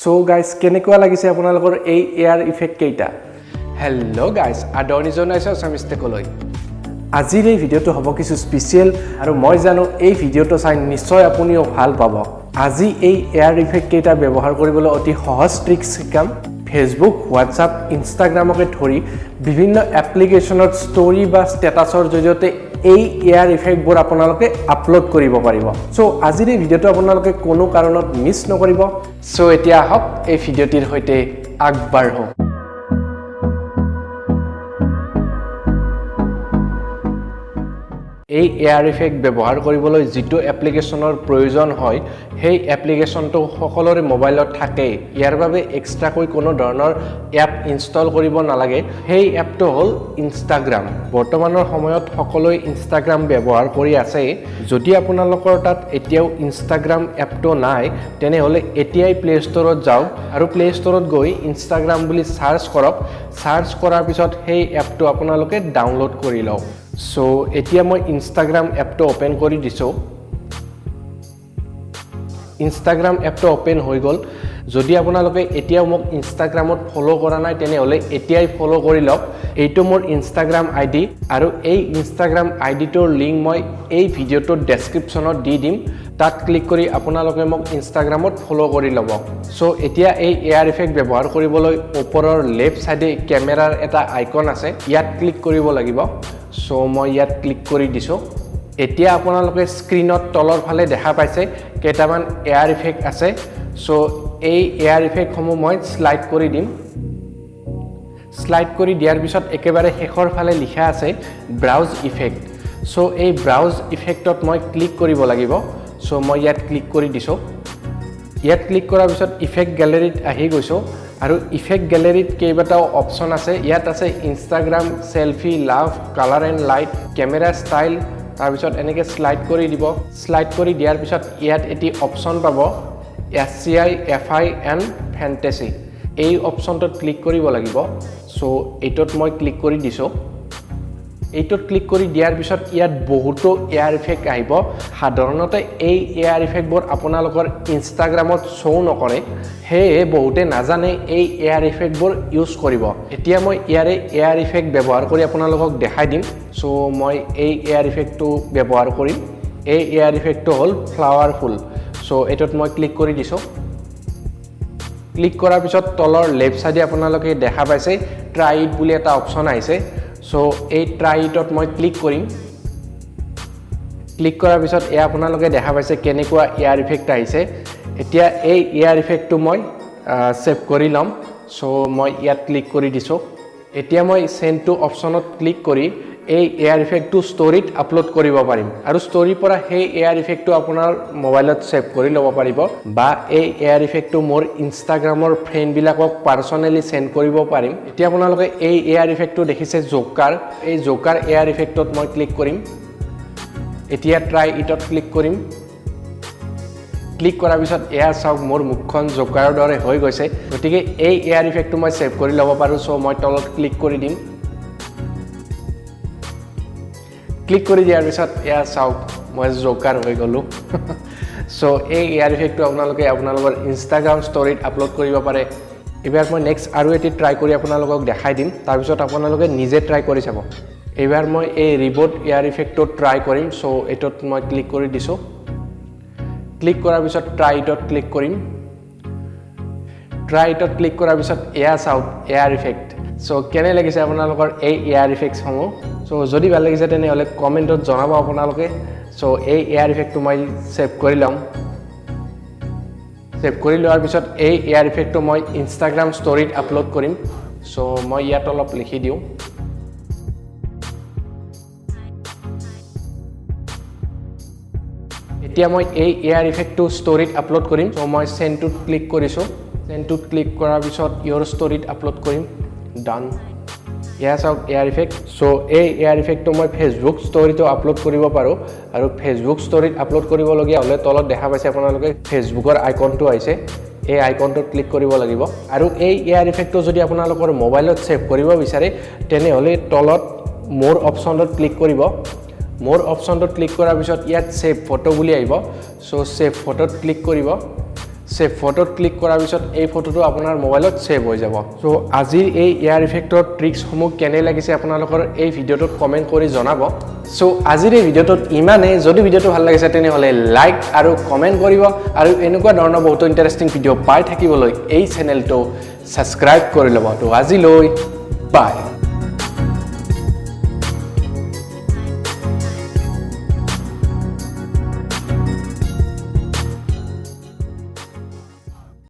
So guys, কেনেকুৱা লাগিছে আপোনালোকৰ এই এয়াৰ ইফেক্ট কেইটা? হেল্ল' গাইজ, আদৰণি জনাইছোঁ সমিষ্টেকলৈ। আজিৰ এই ভিডিঅ'টো হ'ব কিছু স্পেচিয়েল আৰু মই জানো এই ভিডিঅ'টো চাই নিশ্চয় আপুনিও ভাল পাব। আজি এই এয়াৰ ইফেক্ট কেইটা ব্যৱহাৰ কৰিবলৈ অতি সহজ ট্ৰিক্স শিকাম। ফেচবুক, হোৱাটছআপ, ইনষ্টাগ্ৰামকে ধৰি বিভিন্ন এপ্লিকেশ্যনত ষ্টৰি বা ষ্টেটাছৰ জৰিয়তে এই এয়াৰ ইফেক্টবোৰ আপোনালোকে আপলোড কৰিব পাৰিব। সো আজিৰ এই ভিডিঅ'টো আপোনালোকে কোনো কাৰণত মিছ নকৰিব। সো এতিয়া আহক এই ভিডিঅ'টিৰ সৈতে আগবাঢ়ো। এই এয়াৰ ইফেক্ট ব্যৱহাৰ কৰিবলৈ যিটো এপ্লিকেশ্যনৰ প্ৰয়োজন হয় সেই এপ্লিকেশ্যনটো সকলোৰে মোবাইলত থাকেই। ইয়াৰ বাবে এক্সট্ৰাকৈ কোনো ধৰণৰ এপ ইনষ্টল কৰিব নালাগে। সেই এপটো হ'ল ইনষ্টাগ্ৰাম। বৰ্তমানৰ সময়ত সকলোৱে ইনষ্টাগ্ৰাম ব্যৱহাৰ কৰি আছে। যদি আপোনালোকৰ তাত এতিয়াও ইনষ্টাগ্ৰাম এপটো নাই তেনেহ'লে এতিয়াই প্লে ষ্টৰত যাওক আৰু প্লে ষ্টৰত গৈ ইনষ্টাগ্ৰাম বুলি চাৰ্চ কৰক। চাৰ্চ কৰাৰ পিছত সেই এপটো আপোনালোকে ডাউনলোড কৰি লওক। সো এতিয়া মই ইনষ্টাগ্ৰাম এপটো ওপেন কৰি দিছোঁ। ইনষ্টাগ্ৰাম এপটো ওপেন হৈ গ'ল। যদি আপোনালোকে এতিয়াও মোক ইনষ্টাগ্ৰামত ফ'ল' কৰা নাই তেনেহ'লে এতিয়াই ফ'ল' কৰি লওক। এইটো মোৰ ইনষ্টাগ্ৰাম আইডি আৰু এই ইনষ্টাগ্ৰাম আইডিটোৰ লিংক মই এই ভিডিঅ'টোৰ ডেছক্ৰিপশ্যনত দি দিম। তাত ক্লিক কৰি আপোনালোকে মোক ইনষ্টাগ্ৰামত ফ'ল' কৰি ল'ব। সো এতিয়া এই এয়াৰ ইফেক্ট ব্যৱহাৰ কৰিবলৈ ওপৰৰ লেফ্ট ছাইডে কেমেৰাৰ এটা আইকন আছে, ইয়াত ক্লিক কৰিব লাগিব। সো মই ইয়াত ক্লিক কৰি দিছোঁ। এতিয়া আপোনালোকে স্ক্ৰীনত তলৰ ফালে দেখা পাইছে কেইটামান এয়াৰ ইফেক্ট আছে। সো এই এয়াৰ ইফেক্টসমূহ মই শ্লাইড কৰি দিম। শ্লাইড কৰি দিয়াৰ পিছত একেবাৰে শেষৰ ফালে লিখা আছে ব্ৰাউজ ইফেক্ট। সো এই ব্ৰাউজ ইফেক্টত মই ক্লিক কৰিব লাগিব। সো মই ইয়াত ক্লিক কৰি দিছোঁ। ইয়াত ক্লিক কৰাৰ পিছত ইফেক্ট গেলেৰীত আহি গৈছোঁ আৰু ইফেক্ট গেলেৰীত কেইবাটাও অপশ্যন আছে। ইয়াত আছে Instagram, selfie, love, colour and light, camera style. তাৰপিছত এনেকৈ শ্লাইড কৰি দিব। শ্লাইড কৰি দিয়াৰ পিছত ইয়াত এটি অপশ্যন পাব SCI, FI এণ্ড ফেণ্টেচি। এই অপশ্যনটোত ক্লিক কৰিব লাগিব। সো এইটোত মই ক্লিক কৰি দিছোঁ। এইটোত ক্লিক কৰি দিয়াৰ পিছত ইয়াত বহুতো এয়াৰ ইফেক্ট আহিব। সাধাৰণতে এই এয়াৰ ইফেক্টবোৰ আপোনালোকৰ ইনষ্টাগ্ৰামত শ্ব' নকৰে, সেয়ে বহুতে নাজানে এই এয়াৰ ইফেক্টবোৰ ইউজ কৰিব। এতিয়া মই ইয়াৰে এয়াৰ ইফেক্ট ব্যৱহাৰ কৰি আপোনালোকক দেখাই দিম। সো মই এই এয়াৰ ইফেক্টটো ব্যৱহাৰ কৰিম। এই এয়াৰ ইফেক্টটো হ'ল ফ্লাৱাৰফুল। সো এইটোত মই ক্লিক কৰি দিছোঁ। ক্লিক কৰাৰ পিছত তলৰ লেফ্ট ছাইডে আপোনালোকে দেখা পাইছে ট্ৰাই ইট বুলি এটা অপশ্যন আহিছে। সো এই ট্ৰাই ইটত মই ক্লিক কৰিম। ক্লিক কৰাৰ পিছত এয়া আপোনালোকে দেখা পাইছে কেনেকুৱা এয়াৰ ইফেক্ট আহিছে। এতিয়া এই এয়াৰ ইফেক্টটো মই ছেভ কৰি ল'ম। সো মই ইয়াত ক্লিক কৰি দিছোঁ। এতিয়া মই চেণ্ড টু অপশ্যনত ক্লিক কৰি এই এয়াৰ ইফেক্টটো ষ্টৰিত আপলোড কৰিব পাৰিম আৰু ষ্টৰিৰ পৰা সেই এয়াৰ ইফেক্টটো আপোনাৰ মোবাইলত ছেভ কৰি ল'ব পাৰিব বা এই এয়াৰ ইফেক্টটো মোৰ ইনষ্টাগ্ৰামৰ ফ্ৰেণ্ডবিলাকক পাৰ্চনেলি চেণ্ড কৰিব পাৰিম। এতিয়া আপোনালোকে এই এয়াৰ ইফেক্টটো দেখিছে জোকাৰ। এই জোকাৰ এয়াৰ ইফেক্টত মই ক্লিক কৰিম। এতিয়া ট্ৰাই ইটত ক্লিক কৰিম। ক্লিক কৰাৰ পিছত এয়া চাওক মোৰ মুখখন জোকাৰৰ দৰে হৈ গৈছে। গতিকে এই এয়াৰ ইফেক্টটো মই ছেভ কৰি ল'ব পাৰোঁ। চ' মই তলত ক্লিক কৰি দিম। ক্লিক কৰি দিয়াৰ পিছত এয়া চাওক মই জোকাৰ হৈ গ'লোঁ। চ' এই এয়াৰ ইফেক্টটো আপোনালোকে আপোনালোকৰ ইনষ্টাগ্ৰাম ষ্টৰিত আপলোড কৰিব পাৰে। এইবাৰ মই নেক্সট আৰু এটি ট্ৰাই কৰি আপোনালোকক দেখাই দিম। তাৰপিছত আপোনালোকে নিজে ট্ৰাই কৰি চাব। এইবাৰ মই এই ৰিবট এয়াৰ ইফেক্টটো ট্ৰাই কৰিম। চ' এইটোত মই ক্লিক কৰি দিছোঁ। ক্লিক কৰাৰ পিছত ট্ৰাই ইটত ক্লিক কৰিম। ট্ৰাই ইটত ক্লিক কৰাৰ পিছত এয়া চাওক এয়াৰ ইফেক্ট। চ' কেনে লাগিছে আপোনালোকৰ এই এয়াৰ ইফেক্টসমূহ? চ' যদি ভাল লাগিছে তেনেহ'লে কমেণ্টত জনাব আপোনালোকে। চ' এই এয়াৰ ইফেক্টটো মই ছেভ কৰি ল'ম। ছেভ কৰি লোৱাৰ পিছত এই এয়াৰ ইফেক্টটো মই ইনষ্টাগ্ৰাম ষ্টৰিত আপলোড কৰিম। চ' মই ইয়াত অলপ লিখি দিওঁ। এতিয়া মই এই এয়াৰ ইফেক্টটো ষ্টৰিত আপলোড কৰিম। চ' মই চেণ্ডটোত ক্লিক কৰিছোঁ। চেণ্ডটোত ক্লিক কৰাৰ পিছত ইয়ৰ ষ্টৰিত আপলোড কৰিম। ডান। এয়া চাওক এয়াৰ ইফেক্ট। চ' এই এয়াৰ ইফেক্টটো মই ফেচবুক ষ্টৰিটো আপলোড কৰিব পাৰোঁ আৰু ফেচবুক ষ্টৰিত আপলোড কৰিবলগীয়া হ'লে তলত দেখা পাইছে আপোনালোকে ফেচবুকৰ আইকনটো আহিছে। এই আইকনটোত ক্লিক কৰিব লাগিব আৰু এই এয়াৰ ইফেক্টটো যদি আপোনালোকৰ মোবাইলত ছেভ কৰিব বিচাৰে তেনেহ'লে তলত মোৰ অপশ্যনটোত ক্লিক কৰিব। মোৰ অপশ্যনটোত ক্লিক কৰাৰ পিছত ইয়াত ছেভ ফটো বুলি আহিব। চ' ছেভ ফটোত ক্লিক কৰিব। সেভ ফটোত ক্লিক কৰাৰ পিছত এই ফটোটো আপোনাৰ মোবাইলত সেভ হৈ যাব সো আজিৰ এই এয়াৰ ইফেক্টৰ ট্ৰিক্সসমূহ কেনে লাগিছে আপোনালোকৰ এই ভিডিঅ'টোত কমেন্ট কৰি জনাব সো আজিৰ এই ভিডিঅ'টোত ইমানে যদি ভিডিঅ'টো ভাল লাগিছে তেনেহলে লাইক আৰু কমেন্ট কৰিব আৰু এনেকুৱা ধৰণৰ বহুত ইন্টাৰেষ্টিং ভিডিঅ' পাই থাকিবলৈ এই চেনেলটো সাবস্ক্ৰাইব কৰি ল'ব তো আজিলৈ বাই